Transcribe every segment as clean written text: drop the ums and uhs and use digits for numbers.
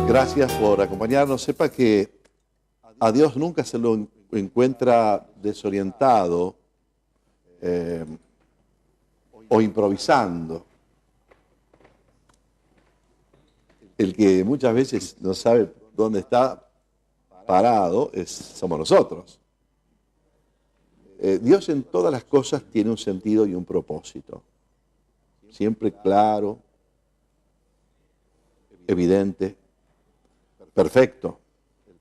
Gracias por acompañarnos. Sepa que a Dios nunca se lo encuentra desorientado o improvisando. El que muchas veces no sabe dónde está parado somos nosotros. Dios en todas las cosas tiene un sentido y un propósito. Siempre claro, evidente, perfecto,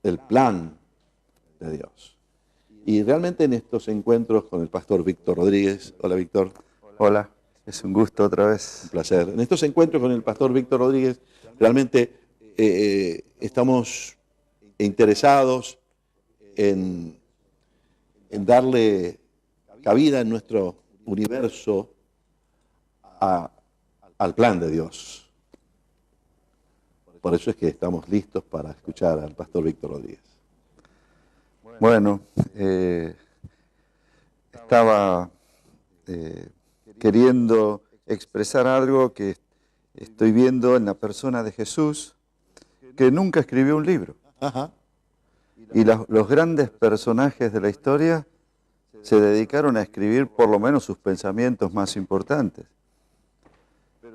el plan de Dios. Y realmente en estos encuentros con el pastor Víctor Rodríguez, hola Víctor. Hola, es un gusto otra vez. Un placer. En estos encuentros con el pastor Víctor Rodríguez, realmente estamos interesados en darle cabida en nuestro universo al plan de Dios. Por eso es que estamos listos para escuchar al pastor Víctor Rodríguez. Bueno, estaba queriendo expresar algo que estoy viendo en la persona de Jesús, que nunca escribió un libro. Ajá. Y los grandes personajes de la historia se dedicaron a escribir por lo menos sus pensamientos más importantes.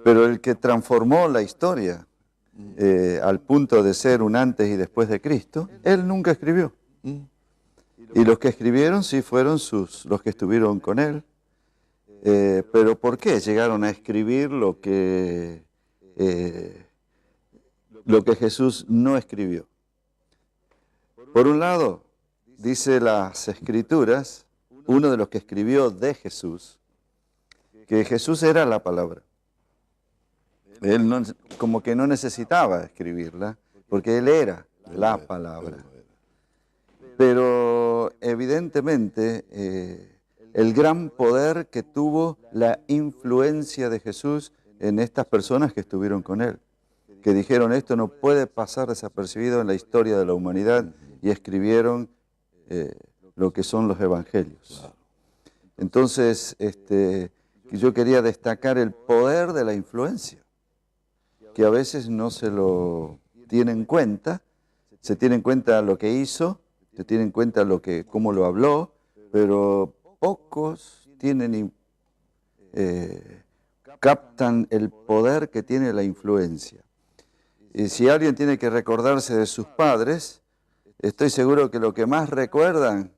Pero el que transformó la historia al punto de ser un antes y después de Cristo, él nunca escribió. Y los que escribieron sí fueron los que estuvieron con él. Pero ¿por qué llegaron a escribir lo que Jesús no escribió? Por un lado, dice las Escrituras, uno de los que escribió de Jesús, que Jesús era la palabra. Él como que no necesitaba escribirla, porque Él era la palabra. Pero evidentemente el gran poder que tuvo la influencia de Jesús en estas personas que estuvieron con Él, que dijeron esto no puede pasar desapercibido en la historia de la humanidad y escribieron lo que son los evangelios. Entonces yo quería destacar el poder de la influencia, que a veces no se lo tiene en cuenta. Se tiene en cuenta lo que hizo, se tiene en cuenta cómo lo habló, pero pocos captan el poder que tiene la influencia. Y si alguien tiene que recordarse de sus padres, estoy seguro que lo que más recuerdan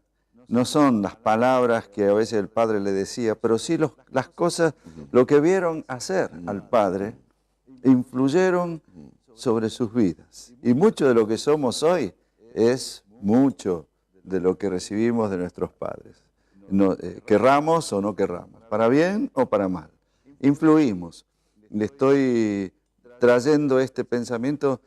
no son las palabras que a veces el padre le decía, pero sí las cosas, lo que vieron hacer al padre, influyeron sobre sus vidas. Y mucho de lo que somos hoy es mucho de lo que recibimos de nuestros padres. Querramos o no querramos, para bien o para mal. Influimos. Le estoy trayendo este pensamiento,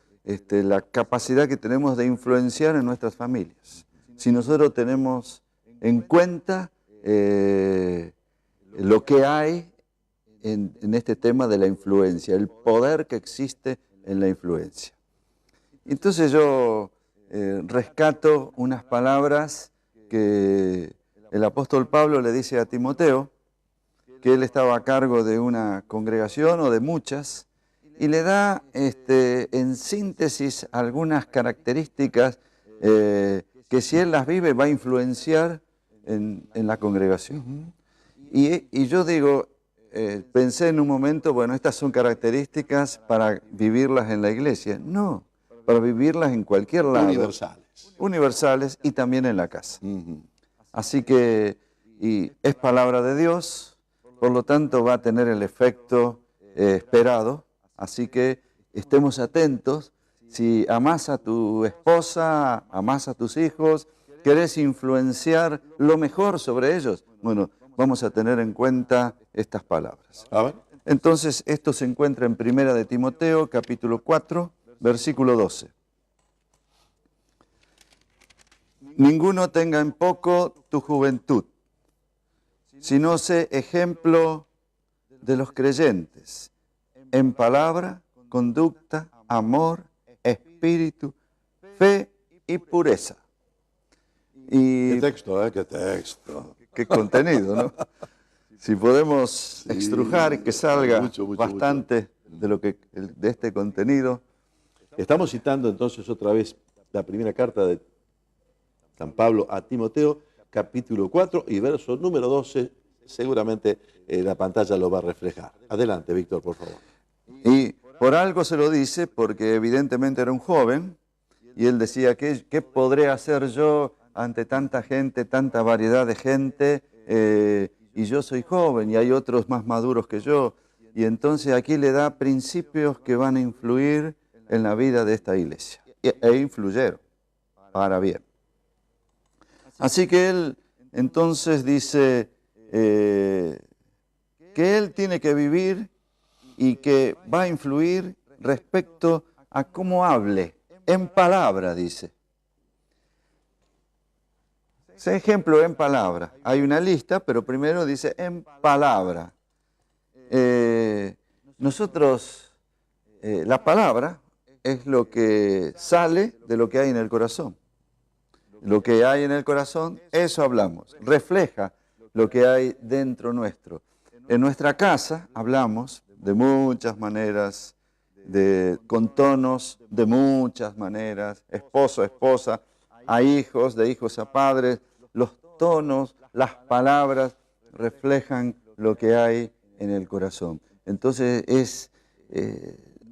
la capacidad que tenemos de influenciar en nuestras familias. Si nosotros tenemos en cuenta lo que hay en este tema de la influencia, el poder que existe en la influencia. Entonces yo rescato unas palabras que el apóstol Pablo le dice a Timoteo, que él estaba a cargo de una congregación o de muchas, y le da en síntesis algunas características que si él las vive va a influenciar en la congregación. Y yo digo, pensé en un momento, bueno, estas son características para vivirlas en la iglesia. No, para vivirlas en cualquier lado. Universales. Universales y también en la casa. Así que es palabra de Dios, por lo tanto va a tener el efecto esperado. Así que estemos atentos. Si amás a tu esposa, amás a tus hijos, querés influenciar lo mejor sobre ellos, bueno, vamos a tener en cuenta estas palabras. Entonces, esto se encuentra en 1 de Timoteo, capítulo 4, versículo 12. Ninguno tenga en poco tu juventud, sino sé ejemplo de los creyentes, en palabra, conducta, amor, espíritu, fe y pureza. Y Qué texto, qué texto. Qué contenido, ¿no? Si podemos extrujar y que salga mucho, bastante de este contenido, Estamos citando entonces otra vez la primera carta de San Pablo a Timoteo, capítulo 4 y verso número 12. Seguramente la pantalla lo va a reflejar. Adelante, Víctor, por favor. Y por algo se lo dice, porque evidentemente era un joven, y él decía, ¿qué podré hacer yo ante tanta gente, tanta variedad de gente? Y yo soy joven y hay otros más maduros que yo. Y entonces aquí le da principios que van a influir en la vida de esta iglesia. E influyeron para bien. Así que él entonces dice que él tiene que vivir y que va a influir respecto a cómo hable, en palabra, dice. Ese ejemplo en palabra. Hay una lista, pero primero dice en palabra. La palabra es lo que sale de lo que hay en el corazón. Lo que hay en el corazón, eso hablamos. Refleja lo que hay dentro nuestro. En nuestra casa hablamos de muchas maneras, con tonos de muchas maneras, esposo a esposa, a hijos, de hijos a padres. Los tonos, las palabras reflejan lo que hay en el corazón. Entonces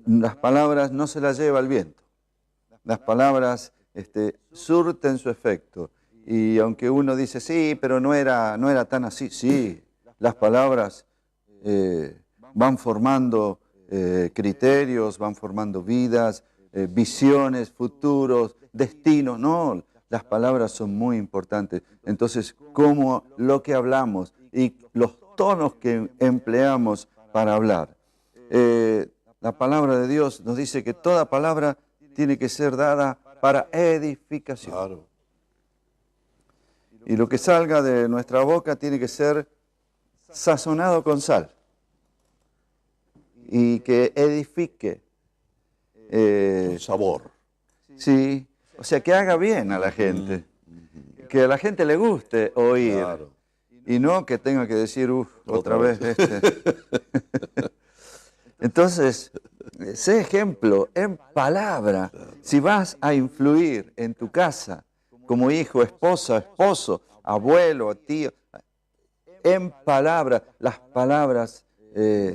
las palabras no se las lleva el viento. Las palabras surten su efecto. Y aunque uno dice, sí, pero no era tan así, sí, las palabras van formando criterios, van formando vidas, visiones, futuros, destinos. No, las palabras son muy importantes. Entonces, como lo que hablamos y los tonos que empleamos para hablar. La palabra de Dios nos dice que toda palabra tiene que ser dada para edificación. Claro. Y lo que salga de nuestra boca tiene que ser sazonado con sal. Y que edifique. Con sabor. Sí, o sea, que haga bien a la gente. Que a la gente le guste oír. Claro. Y no que tenga que decir, otra vez este. Entonces, sé ejemplo en palabra. Si vas a influir en tu casa como hijo, esposa, esposo, abuelo, tío, en palabra, las palabras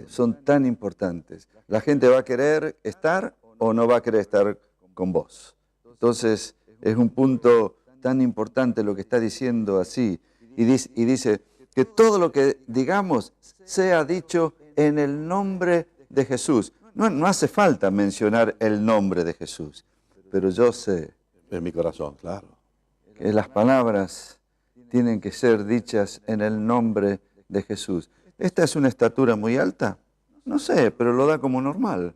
son tan importantes. La gente va a querer estar o no va a querer estar con vos. Entonces, es un punto tan importante lo que está diciendo así. Y dice que todo lo que digamos sea dicho en el nombre de Jesús. No hace falta mencionar el nombre de Jesús, pero yo sé En mi corazón, claro. que las palabras tienen que ser dichas en el nombre de Jesús. ¿Esta es una estatura muy alta? No sé, pero lo da como normal.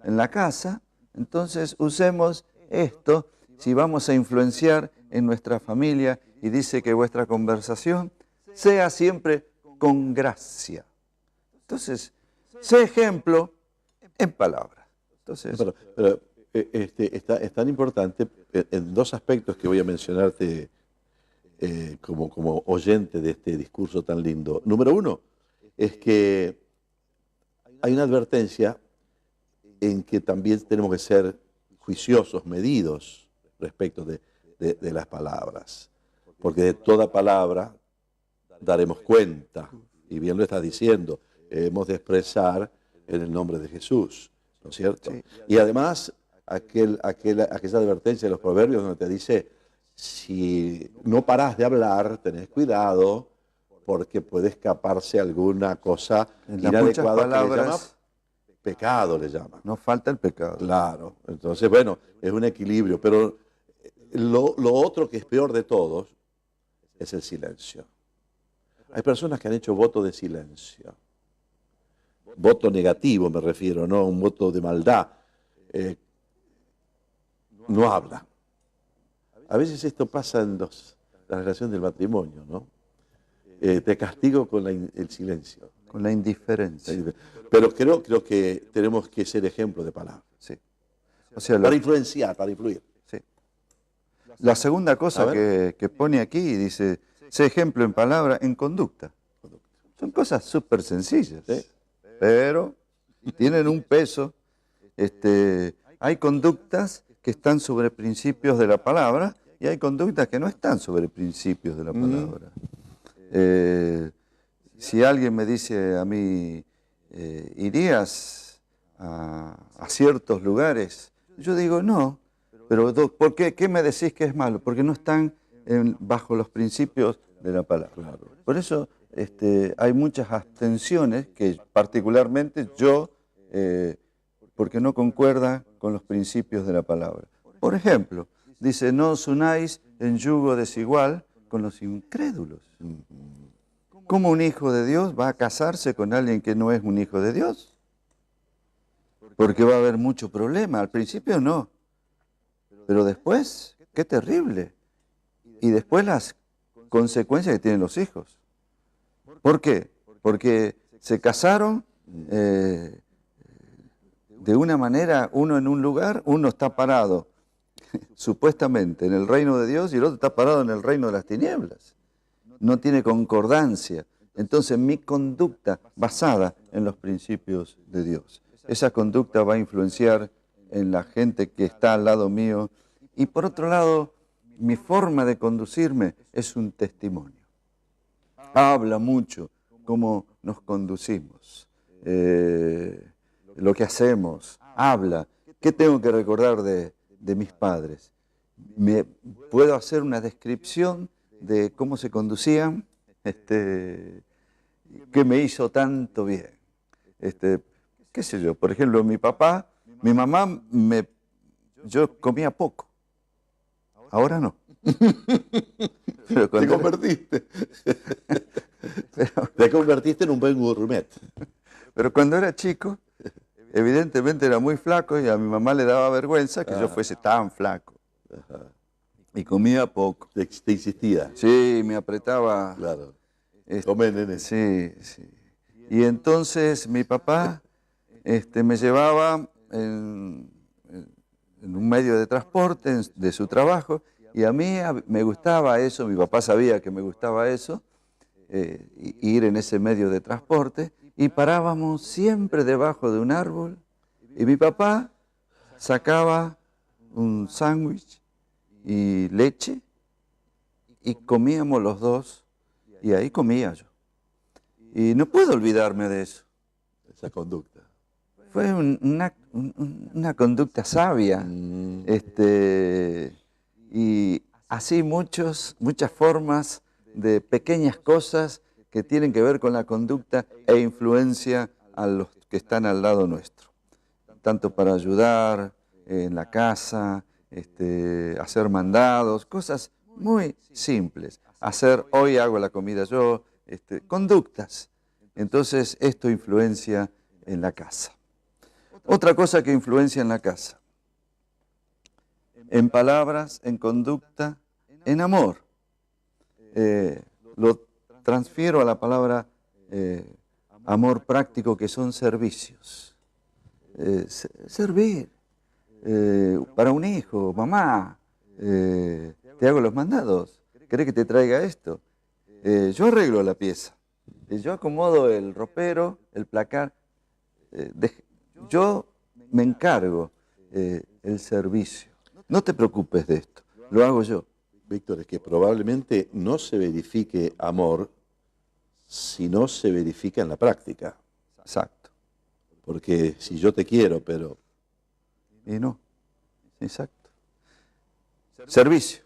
En la casa, entonces usemos esto si vamos a influenciar en nuestra familia, y dice que vuestra conversación sea siempre con gracia. Entonces, sé ejemplo en palabras. Entonces, Pero es tan importante en dos aspectos que voy a mencionarte como oyente de este discurso tan lindo. Número uno, es que hay una advertencia en que también tenemos que ser juiciosos, medidos respecto de las palabras. Porque de toda palabra daremos cuenta. Y bien lo estás diciendo, hemos de expresar en el nombre de Jesús, ¿no es cierto? Sí. Y además, aquella advertencia de los proverbios donde te dice, si no parás de hablar, tenés cuidado, porque puede escaparse alguna cosa en las muchas inadecuada que le llama palabras pecado, le llama. no falta el pecado. Claro, entonces, bueno, es un equilibrio, pero lo otro que es peor de todos es el silencio. Hay personas que han hecho voto de silencio. Voto negativo me refiero, no un voto de maldad. No habla. A veces esto pasa en la relación del matrimonio, ¿no? Te castigo con el silencio. Con la indiferencia. Pero creo que tenemos que ser ejemplo de palabra. Sí. O sea, Para influenciar, para influir. sí. La segunda A cosa ver. que pone aquí dice, sé ejemplo en palabra, en conducta. Son cosas súper sencillas, Sí. pero tienen un peso. hay conductas que están sobre principios de la palabra y hay conductas que no están sobre principios de la palabra. Si alguien me dice a mí, ¿irías a ciertos lugares? Yo digo, no. Pero ¿por qué? ¿Qué me decís que es malo? Porque no están bajo los principios de la palabra. Por eso hay muchas abstenciones que particularmente yo, porque no concuerda con los principios de la palabra. Por ejemplo, dice, no os unáis en yugo desigual con los incrédulos. ¿Cómo un hijo de Dios va a casarse con alguien que no es un hijo de Dios? Porque va a haber mucho problema. Al principio no. Pero después, qué terrible. Y después las consecuencias que tienen los hijos. ¿Por qué? Porque se casaron de una manera, uno en un lugar, uno está parado supuestamente en el reino de Dios y el otro está parado en el reino de las tinieblas. No tiene concordancia. Entonces mi conducta basada en los principios de Dios. Esa conducta va a influenciar en la gente que está al lado mío. Y por otro lado, mi forma de conducirme es un testimonio. Habla mucho cómo nos conducimos, lo que hacemos, habla. ¿Qué tengo que recordar de mis padres? ¿Puedo hacer una descripción de cómo se conducían? ¿Qué me hizo tanto bien? ¿Qué sé yo? Por ejemplo, mi mamá, yo comía poco. Ahora no. Te convertiste. Te convertiste en un buen gourmet. Pero cuando era chico, evidentemente era muy flaco y a mi mamá le daba vergüenza que yo fuese tan flaco. Y comía poco. Te insistía. Sí, me apretaba. Claro. Come, nene. Sí, sí. Y entonces mi papá me llevaba en un medio de transporte de su trabajo y a mí me gustaba eso, mi papá sabía que me gustaba eso, ir en ese medio de transporte y parábamos siempre debajo de un árbol y mi papá sacaba un sándwich y leche y comíamos los dos y ahí comía yo. Y no puedo olvidarme de eso. Esa conducta. Fue una conducta sabia. Y así muchas formas de pequeñas cosas que tienen que ver con la conducta e influencia a los que están al lado nuestro. Tanto para ayudar en la casa, hacer mandados, cosas muy simples. Hoy hago la comida yo, conductas. Entonces esto influencia en la casa. Otra cosa que influencia en la casa, en palabras, en conducta, en amor. Lo transfiero a la palabra amor práctico, que son servicios. Servir para un hijo, mamá, te hago los mandados, ¿querés que te traiga esto? Yo arreglo la pieza, yo acomodo el ropero, el placar, yo me encargo el servicio. No te preocupes de esto, lo hago yo. Víctor, es que probablemente no se verifique amor si no se verifica en la práctica. Exacto. Porque si yo te quiero, pero... Y no, exacto. Servicio.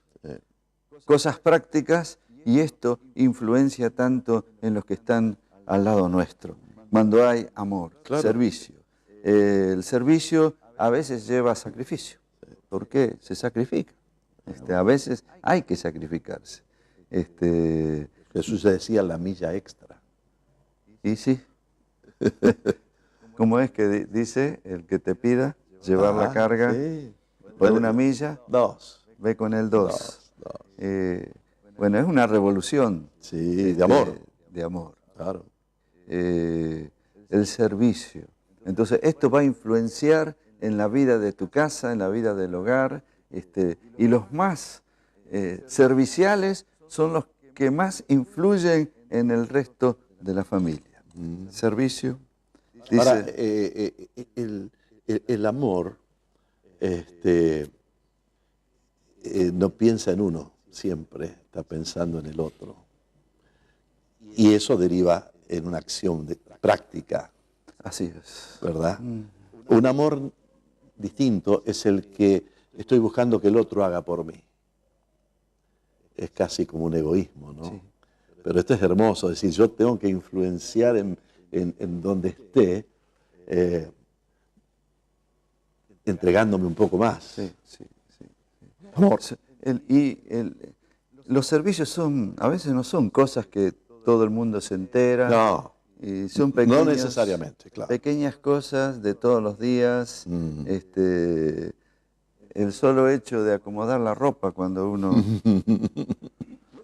Cosas prácticas, y esto influencia tanto en los que están al lado nuestro. Cuando hay amor, claro. Servicio. El servicio a veces lleva sacrificio. ¿Por qué? Se sacrifica. A veces hay que sacrificarse. Jesús decía la milla extra. Y sí. ¿Cómo es que dice el que te pida llevar la carga por una milla? Ve con el dos. Bueno, es una revolución. Sí, de amor. De amor. Claro. El servicio. Entonces, esto va a influenciar en la vida de tu casa, en la vida del hogar, y los más serviciales son los que más influyen en el resto de la familia. Servicio. Dice, ahora, el amor no piensa en uno siempre, está pensando en el otro. Y eso deriva en una acción práctica, Así es. ¿verdad? Un amor distinto es el que estoy buscando que el otro haga por mí. Es casi como un egoísmo, ¿no? Sí. Pero esto es hermoso, es decir, yo tengo que influenciar en donde esté, entregándome un poco más. Sí, sí, sí. Amor. Los servicios a veces no son cosas que todo el mundo se entera. No, Y son no necesariamente, claro. pequeñas cosas de todos los días. Mm. El solo hecho de acomodar la ropa cuando uno...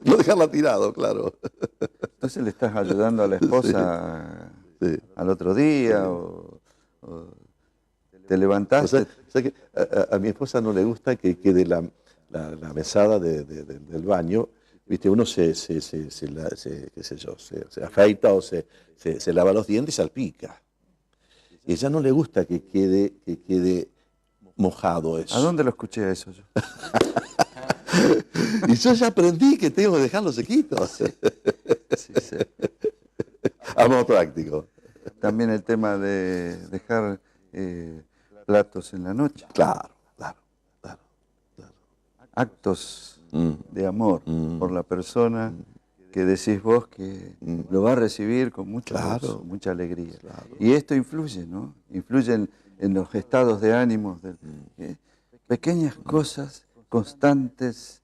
No dejarla tirado, claro. Entonces le estás ayudando a la esposa Sí. al otro día o te levantaste. O sea que a mi esposa no le gusta que quede la mesada del baño, ¿viste? Uno qué sé yo, se afeita o se lava los dientes y salpica. Y a ella no le gusta que quede mojado eso. ¿A dónde lo escuché eso yo? Y yo ya aprendí que tengo que dejarlos sequitos. Sí, sí. Amor práctico. También el tema de dejar platos en la noche. Claro. Actos de amor por la persona que decís vos que lo va a recibir con mucho gozo, mucha alegría. Claro. Y esto influye, ¿no? Influye en los estados de ánimos. Pequeñas cosas constantes.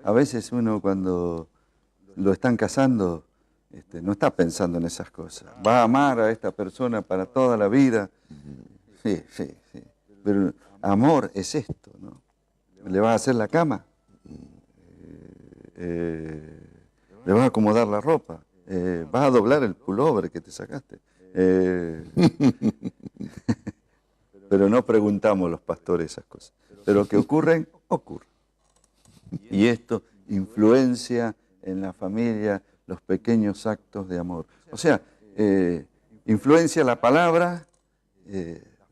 A veces uno cuando lo están casando no está pensando en esas cosas. Va a amar a esta persona para toda la vida. Sí. Pero amor es esto, ¿no? ¿Le vas a hacer la cama? ¿Le vas a acomodar la ropa? ¿Vas a doblar el pullover que te sacaste? Pero no preguntamos los pastores esas cosas. Pero que ocurren. Y esto influencia en la familia los pequeños actos de amor. O sea, influencia la palabra,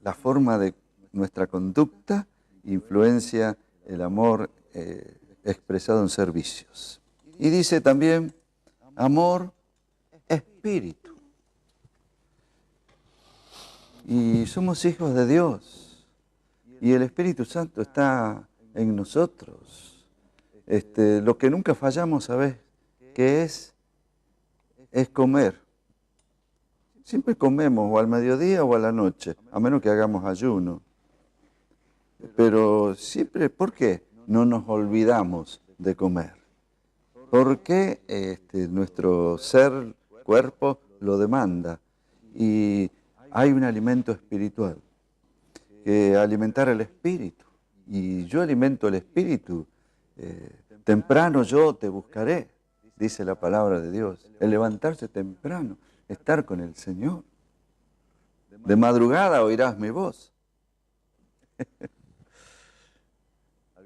la forma de nuestra conducta, influencia el amor expresado en servicios. Y dice también, amor, espíritu. Y somos hijos de Dios. Y el Espíritu Santo está en nosotros. Lo que nunca fallamos, ¿sabes qué es? Es comer. Siempre comemos o al mediodía o a la noche, a menos que hagamos ayuno. Pero siempre, ¿por qué no nos olvidamos de comer? Porque nuestro ser, cuerpo, lo demanda. Y hay un alimento espiritual, que alimentar el espíritu. Y yo alimento el espíritu. Temprano yo te buscaré, dice la palabra de Dios. El levantarse temprano, estar con el Señor. De madrugada oirás mi voz.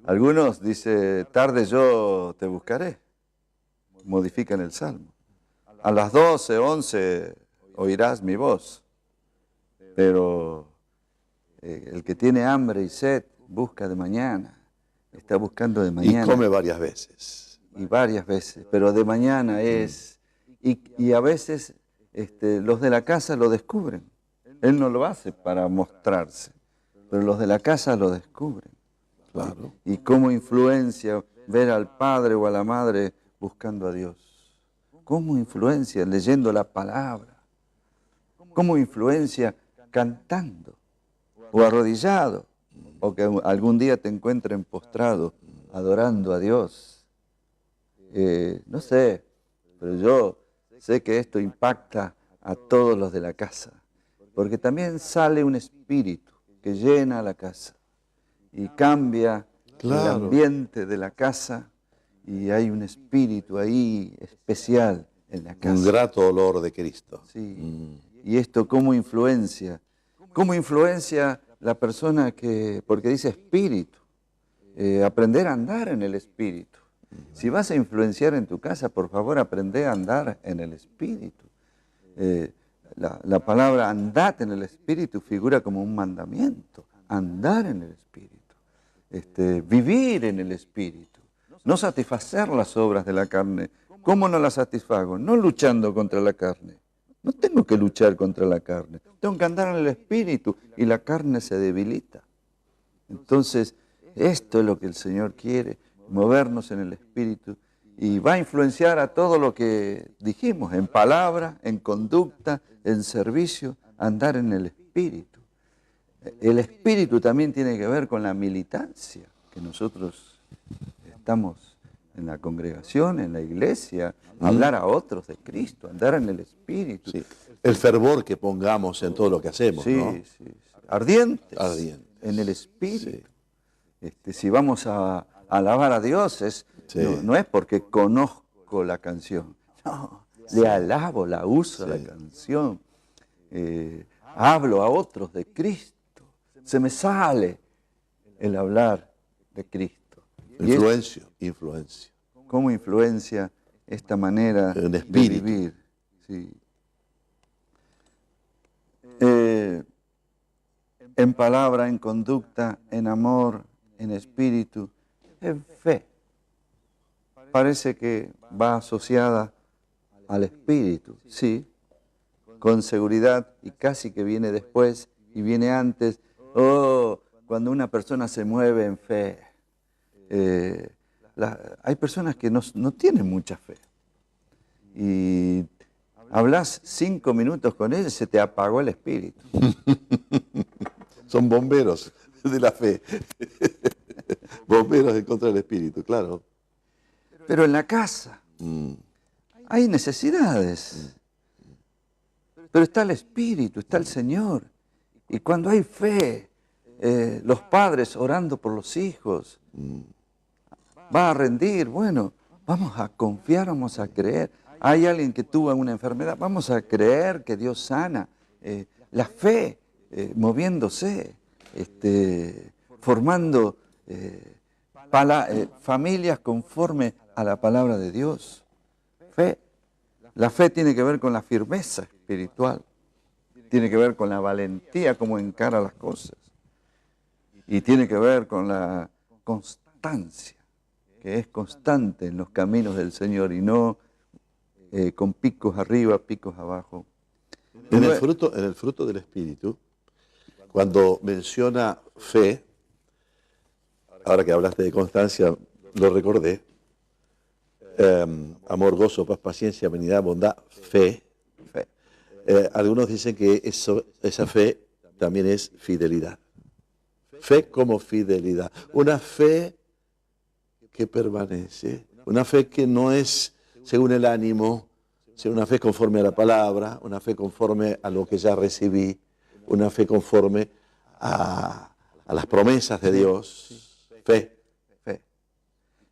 Algunos dicen, tarde yo te buscaré. Modifican el Salmo. A las 12, 11 oirás mi voz. Pero el que tiene hambre y sed busca de mañana. Está buscando de mañana. Y come varias veces. Y varias veces. Pero de mañana es. Y a veces los de la casa lo descubren. Él no lo hace para mostrarse. Pero los de la casa lo descubren. Claro. Y cómo influencia ver al padre o a la madre buscando a Dios. Cómo influencia leyendo la palabra. Cómo influencia cantando o arrodillado. O que algún día te encuentren postrado adorando a Dios. No sé, pero yo sé que esto impacta a todos los de la casa. Porque también sale un espíritu que llena la casa. Y cambia el ambiente de la casa y hay un espíritu ahí especial en la casa. Un grato olor de Cristo. Sí. Y esto cómo influencia la persona que, porque dice espíritu, aprender a andar en el espíritu. Si vas a influenciar en tu casa, por favor, aprende a andar en el espíritu. La palabra andad en el espíritu figura como un mandamiento. andar en el Espíritu, vivir en el Espíritu, no satisfacer las obras de la carne. ¿Cómo no las satisfago? No luchando contra la carne. No tengo que luchar contra la carne. Tengo que andar en el Espíritu y la carne se debilita. Entonces, esto es lo que el Señor quiere, movernos en el Espíritu. Y va a influenciar a todo lo que dijimos, en palabra, en conducta, en servicio, andar en el Espíritu. El Espíritu también tiene que ver con la militancia, que nosotros estamos en la congregación, en la iglesia, hablar a otros de Cristo, andar en el Espíritu. Sí. El fervor que pongamos en todo lo que hacemos, Sí, ¿no? sí. Ardientes, Ardientes. en el Espíritu. Sí. Si vamos a alabar a Dios, Sí. no es porque conozco la canción. No, le alabo, la uso la canción. Hablo a otros de Cristo. Se me sale el hablar de Cristo. Influencia. ¿Cómo influencia esta manera En de espíritu. vivir? Sí. En palabra, en conducta, en amor, en espíritu, en fe. Parece que va asociada al espíritu, sí, con seguridad, y casi que viene después y viene antes. Cuando una persona se mueve en fe. Hay personas que no tienen mucha fe. Y hablas 5 minutos con él y se te apagó el espíritu. Son bomberos de la fe. Bomberos en contra del espíritu, claro. Pero en la casa hay necesidades. Pero está el Espíritu, está el Señor. Y cuando hay fe, los padres orando por los hijos, va a rendir. Bueno, vamos a confiar, vamos a creer. Hay alguien que tuvo una enfermedad, vamos a creer que Dios sana. La fe moviéndose, formando familias conforme a la palabra de Dios. Fe. La fe tiene que ver con la firmeza espiritual, tiene que ver con la valentía, cómo encara las cosas, y tiene que ver con la constancia, que es constante en los caminos del Señor y no con picos arriba, picos abajo. En el fruto del Espíritu, cuando menciona fe, ahora que hablaste de constancia, lo recordé, amor, gozo, paz, paciencia, benignidad, bondad, fe. Algunos dicen que esa fe también es fidelidad. Fe como fidelidad. Una fe que permanece. Una fe que no es según el ánimo, sino una fe conforme a la palabra, una fe conforme a lo que ya recibí, una fe conforme a las promesas de Dios. Fe. Fe.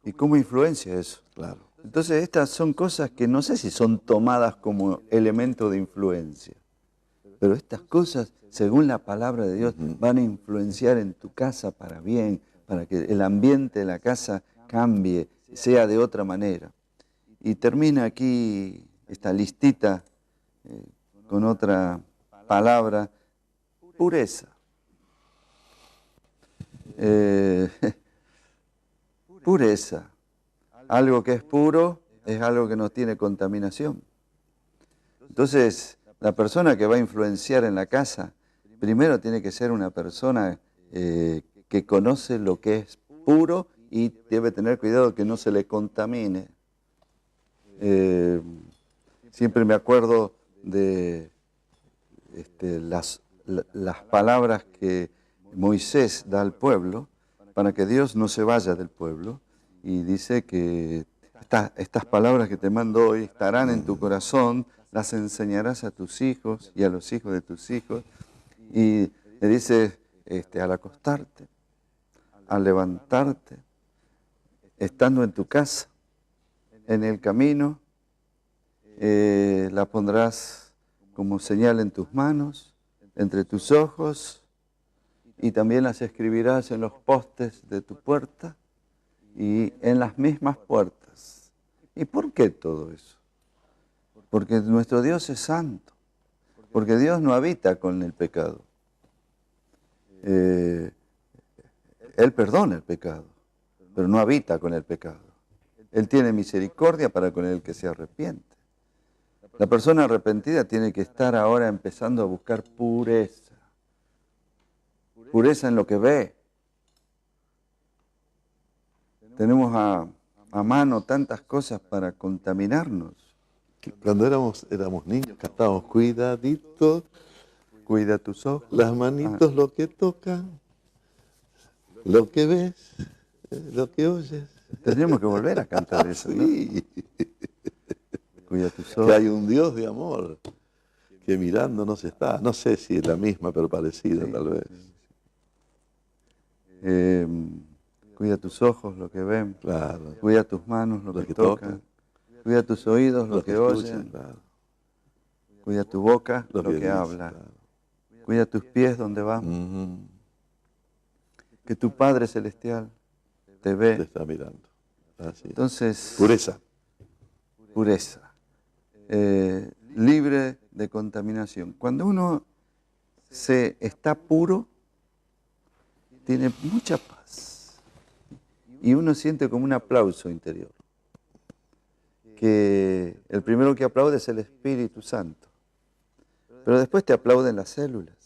¿Y cómo influencia eso? Claro. Entonces estas son cosas que no sé si son tomadas como elemento de influencia, pero estas cosas, según la palabra de Dios, van a influenciar en tu casa para bien, para que el ambiente de la casa cambie, sea de otra manera. Y termina aquí esta listita con otra palabra, pureza. Pureza. Algo que es puro es algo que no tiene contaminación. Entonces, la persona que va a influenciar en la casa, primero tiene que ser una persona que conoce lo que es puro y debe tener cuidado que no se le contamine. Siempre me acuerdo de las palabras que Moisés da al pueblo para que Dios no se vaya del pueblo. Y dice que estas palabras que te mando hoy estarán en tu corazón, las enseñarás a tus hijos y a los hijos de tus hijos. Y le dice, al acostarte, al levantarte, estando en tu casa, en el camino, la pondrás como señal en tus manos, entre tus ojos, y también las escribirás en los postes de tu puerta y en las mismas puertas. ¿Y por qué todo eso? Porque nuestro Dios es santo, porque Dios no habita con el pecado. Él perdona el pecado, pero no habita con el pecado. Él tiene misericordia para con el que se arrepiente. La persona arrepentida tiene que estar ahora empezando a buscar pureza. Pureza en lo que ve. Tenemos a mano tantas cosas para contaminarnos. Cuando éramos niños cantábamos, cuidadito, Cuida tus ojos. las manitos lo que tocan, lo que ves, lo que oyes. Tendríamos que volver a cantar eso, ¿no? Sí, Cuida tus que ojos. hay un Dios de amor que mirándonos está. No sé si es la misma, pero parecida Sí, tal vez. Cuida tus ojos, lo que ven. Claro. Cuida tus manos, lo Lo que que tocan. tocan. Cuida tus oídos, lo que escuchan, oyen. claro. Cuida tu boca, Lo lo que dice, habla. claro. Cuida tus pies, donde van. Ujú. Que tu Padre Celestial te Te ve. está mirando. Así. Entonces, Pureza. pureza. Libre de contaminación. Cuando uno se está puro, tiene mucha paz. Y uno siente como un aplauso interior. Que el primero que aplaude es el Espíritu Santo. Pero después te aplauden las células.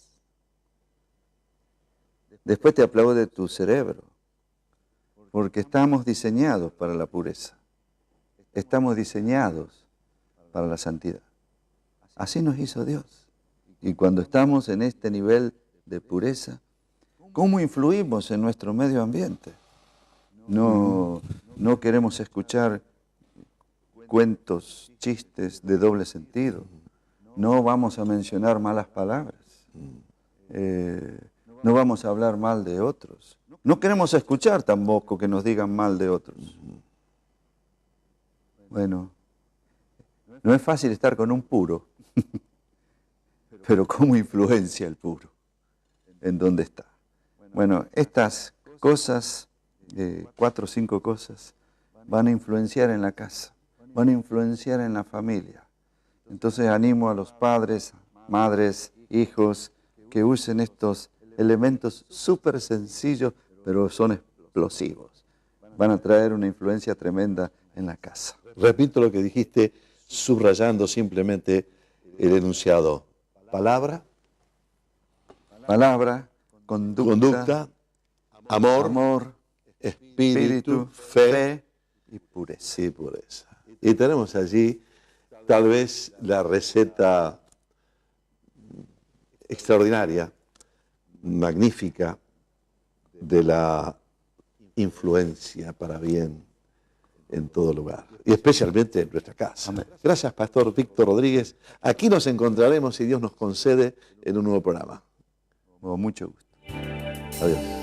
Después te aplaude tu cerebro. Porque estamos diseñados para la pureza. Estamos diseñados para la santidad. Así nos hizo Dios. Y cuando estamos en este nivel de pureza, ¿cómo influimos en nuestro medio ambiente? No queremos escuchar cuentos, chistes de doble sentido. No vamos a mencionar malas palabras. No vamos a hablar mal de otros. No queremos escuchar tampoco que nos digan mal de otros. Bueno, no es fácil estar con un puro, pero ¿cómo influencia el puro? ¿En dónde está? Bueno, estas cosas, 4 o 5 cosas, van a influenciar en la casa, van a influenciar en la familia. Entonces animo a los padres, madres, hijos, que usen estos elementos súper sencillos, pero son explosivos. Van a traer una influencia tremenda en la casa. Repito lo que dijiste, subrayando simplemente el enunciado. Palabra, Palabra, conducta, amor, espíritu, espíritu, fe fe y pureza. y pureza. Y tenemos allí tal vez la receta extraordinaria, magnífica, de la influencia para bien en todo lugar, y especialmente en nuestra casa. Amén. Gracias, Pastor Víctor Rodríguez. Aquí nos encontraremos, si Dios nos concede, en un nuevo programa. Con mucho gusto. Adiós.